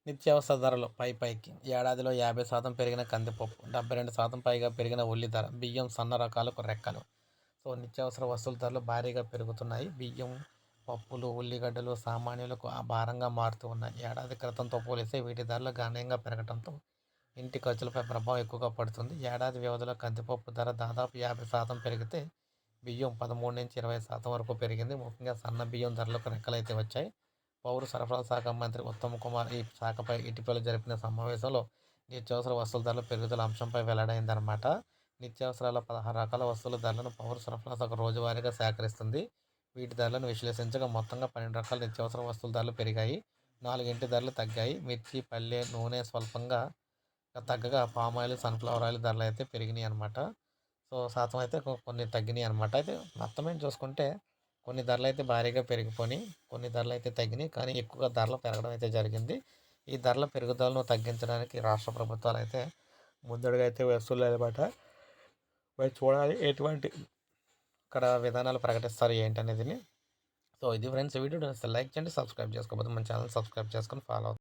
నిత్యావసర ధరలు పైకి ఏడాదిలో 50% పెరిగిన కందిపప్పు, 72% పైగా పెరిగిన ఉల్లి ధర, బియ్యం సన్న రకాలకు రెక్కలు. సో నిత్యావసర వస్తువుల ధరలు భారీగా పెరుగుతున్నాయి. బియ్యం, పప్పులు, ఉల్లిగడ్డలు సామాన్యులకు భారంగా మారుతూ ఉన్నాయి. ఏడాది క్రితంతో పోలిస్తే వీటి ధరలు గణనీయంగా పెరగడంతో ఇంటి ఖర్చులపై ప్రభావం ఎక్కువగా పడుతుంది. ఏడాది వ్యవధిలో కందిపప్పు ధర దాదాపు 50% పెరిగితే బియ్యం 13-20% వరకు పెరిగింది. ముఖ్యంగా సన్న బియ్యం ధరలకు రెక్కలైతే వచ్చాయి. పౌర సరఫరాల శాఖ మంత్రి ఉత్తమ్ కుమార్ ఈ శాఖపై ఇటీవల జరిపిన సమావేశంలో నిత్యావసర వస్తువుల ధరల పెరుగుదల అంశంపై వెల్లడైందనమాట. నిత్యావసరాల 16 రకాల వస్తువుల ధరలను పౌర సరఫరా శాఖ రోజువారీగా సేకరిస్తుంది. వీటి ధరలను విశ్లేషించగా మొత్తంగా 12 రకాల నిత్యావసర వస్తువుల ధరలు పెరిగాయి. 4 ధరలు తగ్గాయి. మిర్చి, పల్లె నూనె స్వల్పంగా తగ్గగా పామాయిల్, సన్ఫ్లవర్ ఆయిల్ ధరలు అయితే పెరిగినాయి అనమాట. సో శాతం అయితే కొన్ని తగ్గినాయి అనమాట. అయితే మొత్తం మీద చూసుకుంటే కొన్ని ధరలు అయితే భారీగా పెరిగిపోయినాయి. కొన్ని ధరలు అయితే తగ్గినాయి. కానీ ఎక్కువగా ధరలు పెరగడం అయితే జరిగింది. ఈ ధరల పెరుగుదలను తగ్గించడానికి రాష్ట్ర ప్రభుత్వాలు అయితే ముందడుగు అయితే వేస్తున్నాయన్నమాట. మరి చూడాలి ఎటువంటి ఇక్కడ విధానాలు ప్రకటిస్తారు ఏంటనేది. సో ఇది ఫ్రెండ్స్ వీడియో లైక్ చేయండి, సబ్స్క్రైబ్ చేసుకోకపోతే మన ఛానల్ సబ్స్క్రైబ్ చేసుకొని ఫాలో